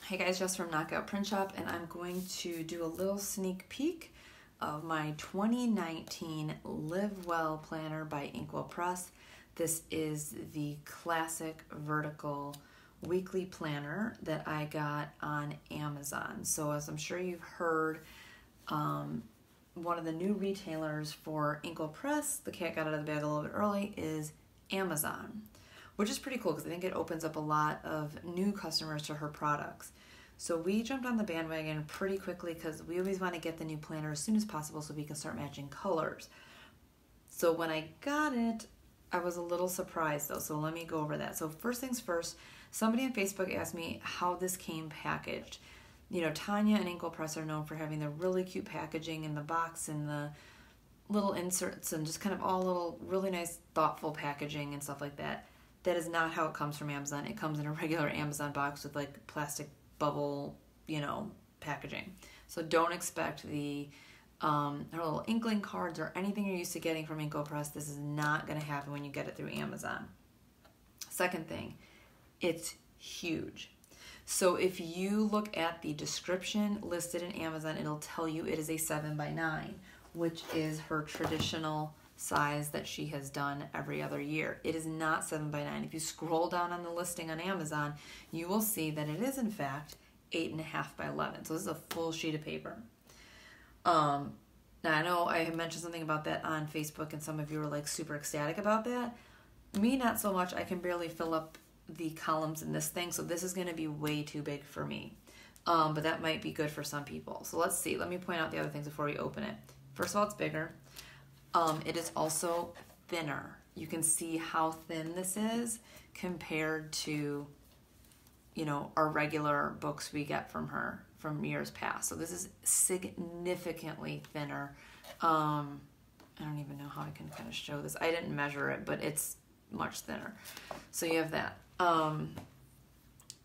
Hey guys, Jess from Knockout Print Shop, and I'm going to do a little sneak peek of my 2019 Live Well Planner by Inkwell Press. This is the classic vertical weekly planner that I got on Amazon. So as I'm sure you've heard, one of the new retailers for Inkwell Press, the cat got out of the bag a little bit early, is Amazon, which is pretty cool because I think it opens up a lot of new customers to her products. So we jumped on the bandwagon pretty quickly because we always want to get the new planner as soon as possible so we can start matching colors. So when I got it, I was a little surprised though, so let me go over that. So first things first, somebody on Facebook asked me how this came packaged. You know, Tanya and Inkwell Press are known for having the really cute packaging in the box and the little inserts and just kind of all little really nice thoughtful packaging and stuff like that. That is not how it comes from Amazon. It comes in a regular Amazon box with like plastic bubble, packaging. So don't expect the her little inkling cards or anything you're used to getting from Inkwell Press. This is not going to happen when you get it through Amazon. Second thing, it's huge. So if you look at the description listed in Amazon, it'll tell you it is a 7x9, which is her traditional size that she has done every other year. It is not 7x9. If you scroll down on the listing on Amazon, you will see that it is in fact 8.5x11. So this is a full sheet of paper. Now I know I had mentioned something about that on Facebook and some of you were like super ecstatic about that. Me, not so much. I can barely fill up the columns in this thing, so this is going to be way too big for me. But that might be good for some people. So let's see. Let me point out the other things before we open it. First of all, it's bigger. It is also thinner. You can see how thin this is compared to, our regular books we get from her from years past. So this is significantly thinner. I don't even know how I can kind of show this. I didn't measure it, but it's much thinner. So you have that.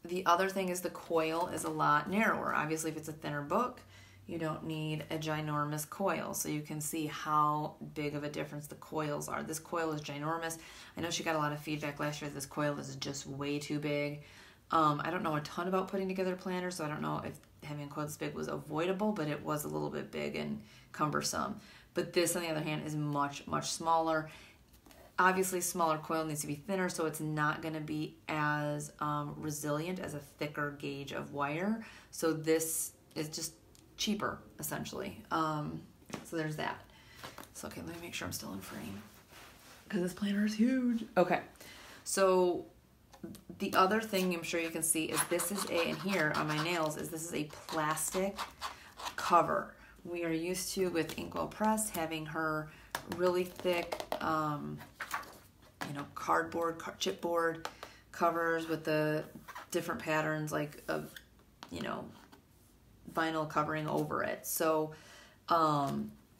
The other thing is the coil is a lot narrower. Obviously, if it's a thinner book, you don't need a ginormous coil. So you can see how big of a difference the coils are. This coil is ginormous. I know she got a lot of feedback last year that this coil is just way too big. I don't know a ton about putting together planners, so I don't know if having a coil this big was avoidable, but it was a little bit big and cumbersome. But this, on the other hand, is much, much smaller. Obviously, smaller coil needs to be thinner, so it's not going to be as resilient as a thicker gauge of wire. So this is just cheaper, essentially. So there's that. So, okay, let me make sure I'm still in frame because this planner is huge. Okay, so the other thing I'm sure you can see is this is and here on my nails, this is a plastic cover. We are used to, with Inkwell Press, having her really thick, cardboard, chipboard covers with the different patterns of, vinyl covering over it. So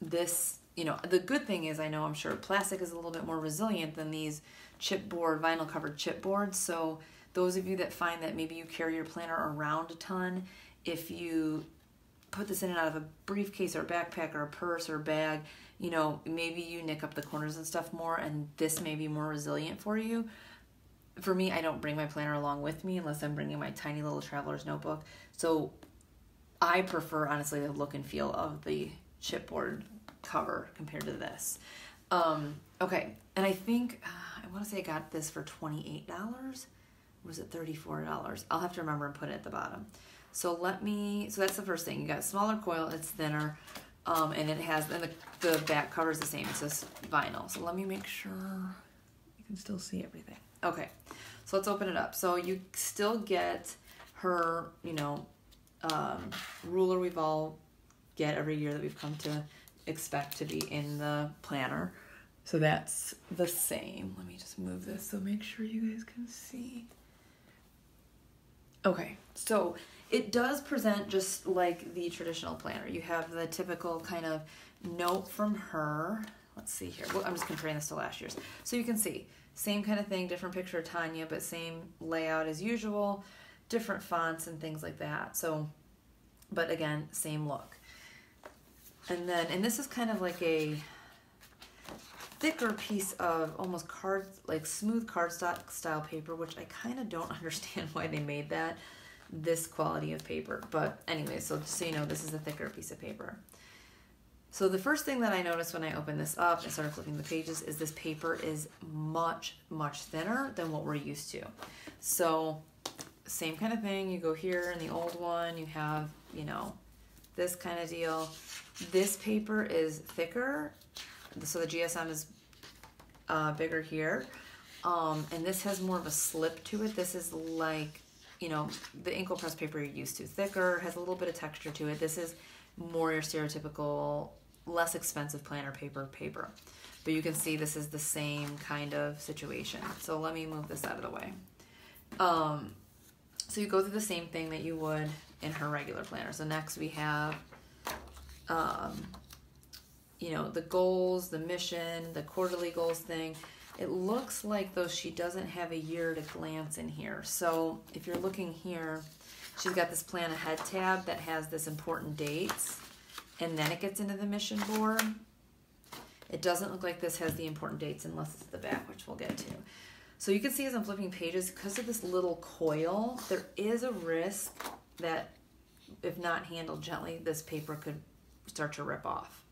this, the good thing is I'm sure plastic is a little bit more resilient than these chipboard, vinyl covered chipboards. So those of you that find that maybe you carry your planner around a ton, if you put this in and out of a briefcase or a backpack or a purse or a bag, maybe you nick up the corners and stuff more, and this may be more resilient for you. For me, I don't bring my planner along with me unless I'm bringing my tiny little traveler's notebook. So I prefer, honestly, the look and feel of the chipboard cover compared to this. Okay, and I think, I want to say I got this for $28. Or was it $34? I'll have to remember and put it at the bottom. So so that's the first thing. You got a smaller coil, it's thinner, and it has, and the back cover is the same. It's just vinyl. So let me make sure you can still see everything. Okay, so let's open it up. So you still get her, ruler we've all get every year that we've come to expect to be in the planner. So that's the same. Let me just move this so make sure you guys can see. Okay, so it does present just like the traditional planner. You have the typical kind of note from her. Let's see here. Well, I'm just comparing this to last year's. So you can see, same kind of thing, different picture of Tanya, but same layout as usual, different fonts and things like that. So, but again, same look. And this is kind of like a thicker piece of almost smooth cardstock style paper, which I kind of don't understand why they made that. this quality of paper. But anyway, so just so you know, this is a thicker piece of paper. So the first thing that I noticed when I opened this up and started flipping the pages is this paper is much, much thinner than what we're used to. So same kind of thing, you go here in the old one, you have, you know, this kind of deal. This paper is thicker, so the GSM is bigger here. And this has more of a slip to it. This is like, you know, the Inkwell press paper you're used to. Thicker, has a little bit of texture to it. This is more your stereotypical, less expensive planner paper. But you can see this is the same kind of situation. So let me move this out of the way. So you go through the same thing that you would in her regular planner. So next we have, you know, the goals, the mission, the quarterly goals thing. It looks like though she doesn't have a year at a glance in here. So if you're looking here, she's got this plan ahead tab that has this important dates, and then it gets into the mission board. It doesn't look like this has the important dates unless it's the back, which we'll get to. So you can see as I'm flipping pages, because of this little coil, there is a risk that if not handled gently, this paper could start to rip off.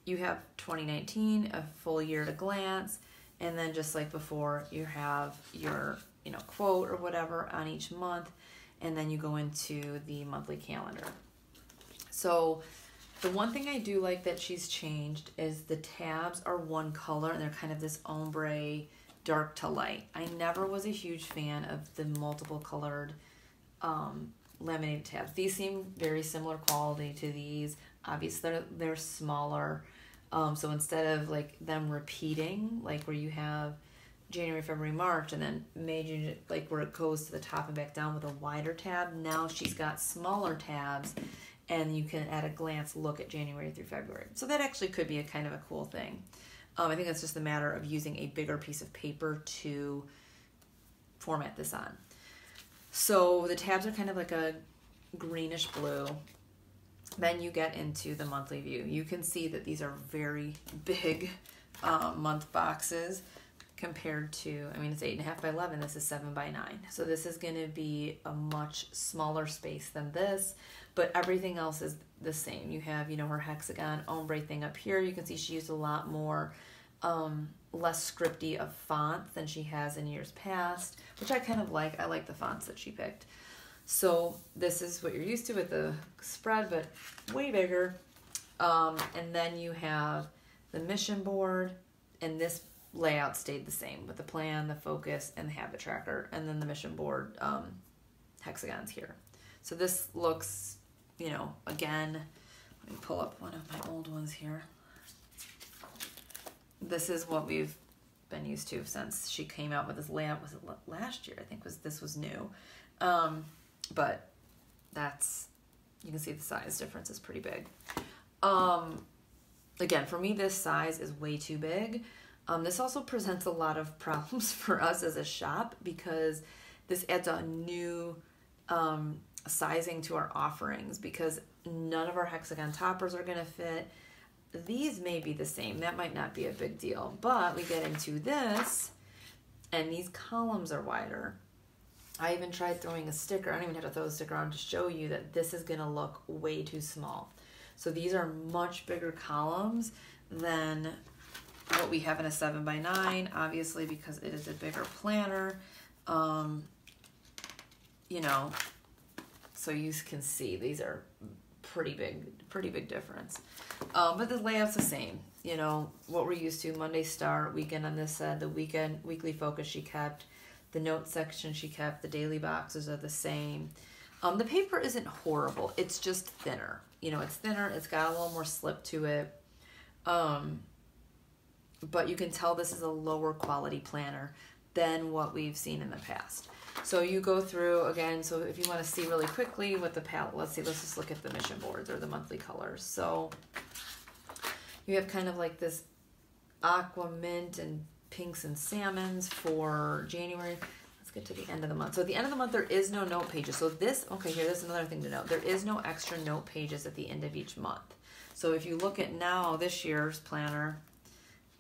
You have 2019, a full year at a glance, and then just like before, you have your, you know, quote or whatever on each month, and then you go into the monthly calendar. So the one thing I do like that she's changed is the tabs are one color, and they're kind of this ombre, dark to light. I never was a huge fan of the multiple colored laminated tabs. These seem very similar quality to these. Obviously, they're smaller. So instead of like them repeating, like where you have January, February, March, and then May, June, like where it goes to the top and back down with a wider tab, now she's got smaller tabs, and you can at a glance look at January through February. So that actually could be a kind of a cool thing. I think it's just a matter of using a bigger piece of paper to format this on. So the tabs are kind of like a greenish blue. Then you get into the monthly view. You can see that these are very big month boxes compared to, I mean, it's 8.5 by 11. This is 7 by 9. So this is going to be a much smaller space than this, but everything else is the same. You have, you know, her hexagon ombre thing up here. You can see she used a lot more less scripty of font than she has in years past, which I kind of like. I like the fonts that she picked. So this is what you're used to with the spread, but way bigger. And then you have the mission board, and this layout stayed the same with the plan, the focus, and the habit tracker, and then the mission board hexagons here. So this looks, you know, again, let me pull up one of my old ones here. This is what we've been used to since she came out with this layout. Was it last year? I think this was new. But that's, you can see the size difference is pretty big. Again, for me, this size is way too big. This also presents a lot of problems for us as a shop because this adds a new sizing to our offerings because none of our hexagon toppers are going to fit. These may be the same. That might not be a big deal. But we get into this, and these columns are wider. I even tried throwing a sticker. I don't even have to throw a sticker on to show you that this is going to look way too small. So these are much bigger columns than what we have in a 7 by 9, obviously, because it is a bigger planner. You know, so you can see these are pretty big difference. But the layout's the same. You know, what we're used to, Monday start, weekend on this side, the weekly focus she kept. The notes section she kept, the daily boxes are the same. The paper isn't horrible. It's just thinner. You know, it's thinner. It's got a little more slip to it. But you can tell this is a lower quality planner than what we've seen in the past. So you go through again. So if you want to see really quickly what the palette, let's just look at the mission boards or the monthly colors. So you have kind of like this aqua mint and pinks and salmons for January. Let's get to the end of the month. So at the end of the month, there is no note pages. So this, okay, here's another thing to note. There is no extra note pages at the end of each month. So if you look at now this year's planner,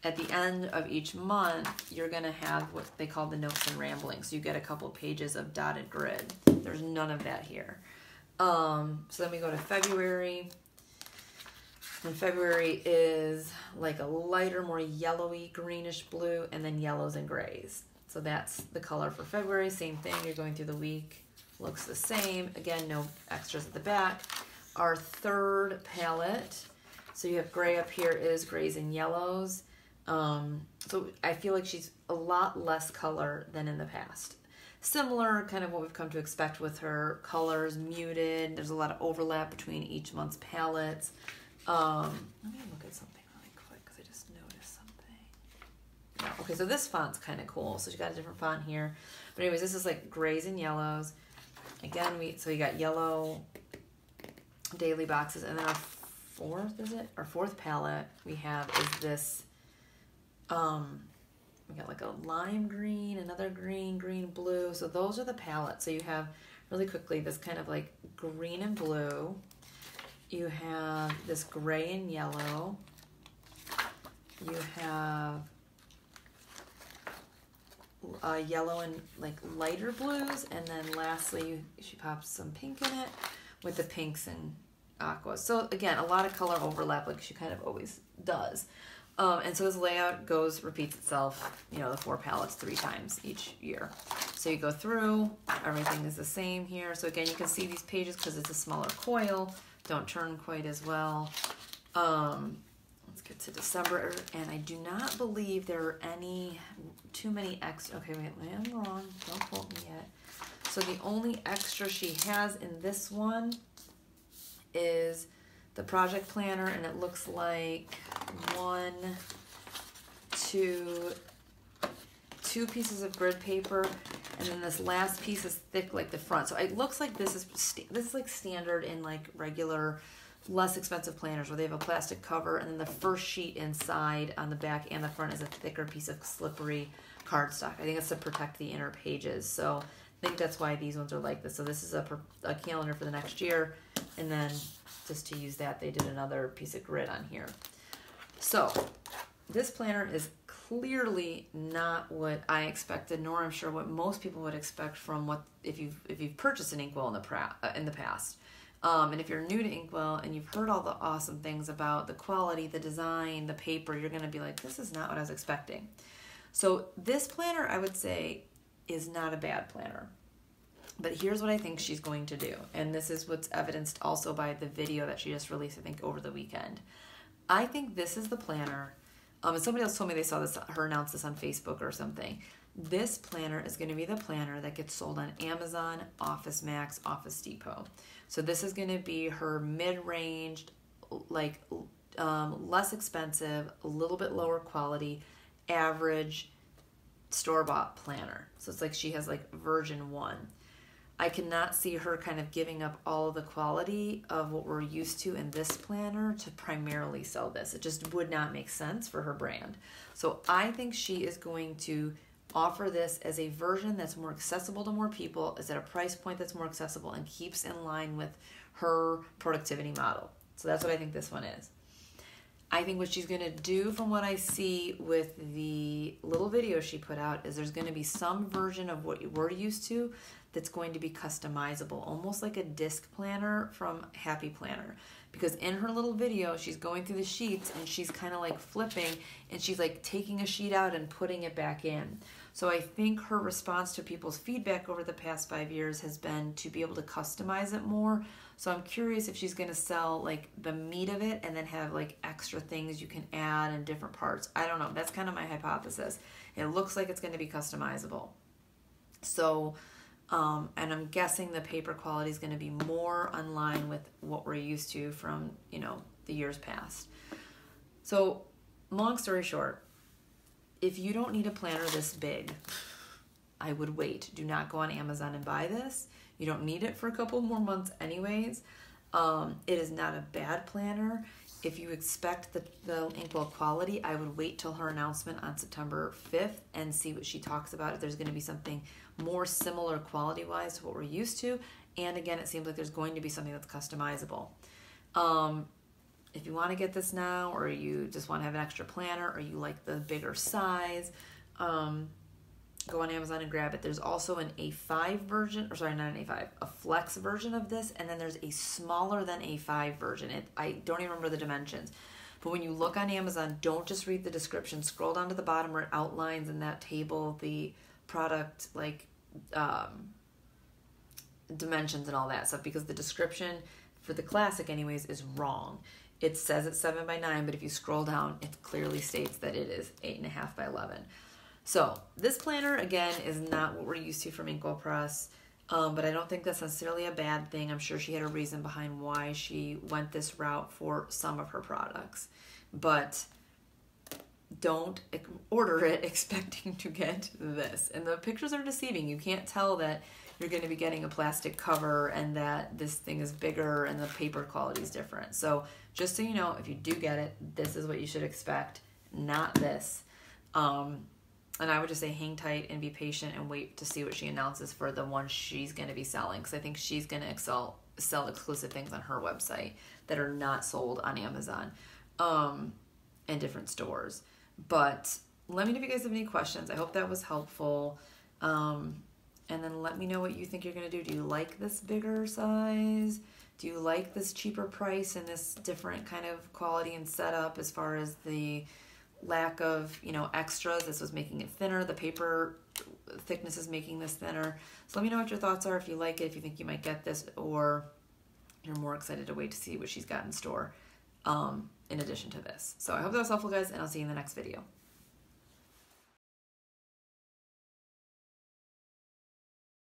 at the end of each month, you're going to have what they call the notes and ramblings. So you get a couple pages of dotted grid. There's none of that here. So then we go to February. And February is like a lighter, more yellowy, greenish blue, and then yellows and grays. So that's the color for February. Same thing, you're going through the week. Looks the same. Again, no extras at the back. Our third palette, so you have gray up here, is grays and yellows. So I feel like she's a lot less color than in the past. Similar kind of what we've come to expect with her. Colors muted. There's a lot of overlap between each month's palettes. Let me look at something really quick because I just noticed something. Yeah, okay, so this font's kind of cool. So she got a different font here. But anyways, this is like grays and yellows. Again, so you got yellow daily boxes, and then our fourth palette we have is this, we got like a lime green, another green, green, blue. So those are the palettes. So you have, really quickly, this kind of like green and blue. You have this gray and yellow. You have yellow and like lighter blues, and then lastly she pops some pink in it with the pinks and aquas. So again, a lot of color overlap like she kind of always does. And so this layout repeats itself, you know, the 4 palettes 3 times each year. So you go through, everything is the same here. So again, you can see these pages because it's a smaller coil, don't turn quite as well. Let's get to December, and I do not believe there are too many extra. Okay, wait, I'm wrong. Don't quote me yet. So the only extra she has in this one is the project planner, and it looks like 2 pieces of grid paper, and then this last piece is thick like the front. So it looks like this is like standard in like regular, less expensive planners where they have a plastic cover, and then the first sheet inside on the back and the front is a thicker piece of slippery cardstock. I think it's to protect the inner pages. So I think that's why these ones are like this. So this is a calendar for the next year, and then just to use that, they did another piece of grid on here. So this planner is clearly not what I expected, nor I'm sure what most people would expect from what if you've purchased an Inkwell in the past. And if you're new to Inkwell and you've heard all the awesome things about the quality, the design, the paper, you're going to be like, this is not what I was expecting. So this planner, I would say, is not a bad planner. But here's what I think she's going to do. And this is what's evidenced also by the video that she just released, I think, over the weekend. I think this is the planner. And somebody else told me they saw her announce this on Facebook or something. This planner is going to be the planner that gets sold on Amazon, Office Max, Office Depot. So this is going to be her mid-ranged, like less expensive, a little bit lower quality, average store-bought planner. So it's like she has like version 1. I cannot see her kind of giving up all of the quality of what we're used to in this planner to primarily sell this. It just would not make sense for her brand. So I think she is going to offer this as a version that's more accessible to more people, is at a price point that's more accessible, and keeps in line with her productivity model. So that's what I think this one is. I think what she's going to do, from what I see with the little video she put out, is there's going to be some version of what we're used to that's going to be customizable, almost like a disc planner from Happy Planner. Because in her little video, she's going through the sheets and she's kind of like flipping, and she's like taking a sheet out and putting it back in. So I think her response to people's feedback over the past 5 years has been to be able to customize it more. So I'm curious if she's going to sell like the meat of it and then have like extra things you can add in different parts. I don't know. That's kind of my hypothesis. It looks like it's going to be customizable. So, and I'm guessing the paper quality is going to be more in line with what we're used to from, you know, the years past. So long story short, if you don't need a planner this big, I would wait. Do not go on Amazon and buy this. You don't need it for a couple more months anyways. It is not a bad planner. If you expect the Inkwell quality, I would wait till her announcement on September 5th and see what she talks about, if there's going to be something more similar quality-wise to what we're used to. And again, it seems like there's going to be something that's customizable. if you want to get this now, or you just want to have an extra planner, or you like the bigger size, go on Amazon and grab it. There's also an A5 version, or sorry, not an A5, a flex version of this, and then there's a smaller than A5 version. I don't even remember the dimensions. But when you look on Amazon, don't just read the description. Scroll down to the bottom where it outlines in that table the product, like dimensions and all that stuff, because the description for the classic anyways is wrong. It says it's 7 by 9, but if you scroll down, it clearly states that it is 8.5 by 11. So this planner, again, is not what we're used to from Inkwell Press, but I don't think that's necessarily a bad thing. I'm sure she had a reason behind why she went this route for some of her products. But don't order it expecting to get this. And the pictures are deceiving. You can't tell that you're going to be getting a plastic cover and that this thing is bigger and the paper quality is different. So just so you know, if you do get it, this is what you should expect, not this. And I would just say hang tight and be patient and wait to see what she announces for the one she's going to be selling, because I think she's going to sell exclusive things on her website that are not sold on Amazon and different stores. But let me know if you guys have any questions. I hope that was helpful. And then let me know what you think you're going to do. Do you like this bigger size? Do you like this cheaper price and this different kind of quality and setup as far as the lack of, extras? This was making it thinner. The paper thickness is making this thinner. So let me know what your thoughts are, if you like it, if you think you might get this, or you're more excited to wait to see what she's got in store in addition to this. So I hope that was helpful, guys, and I'll see you in the next video.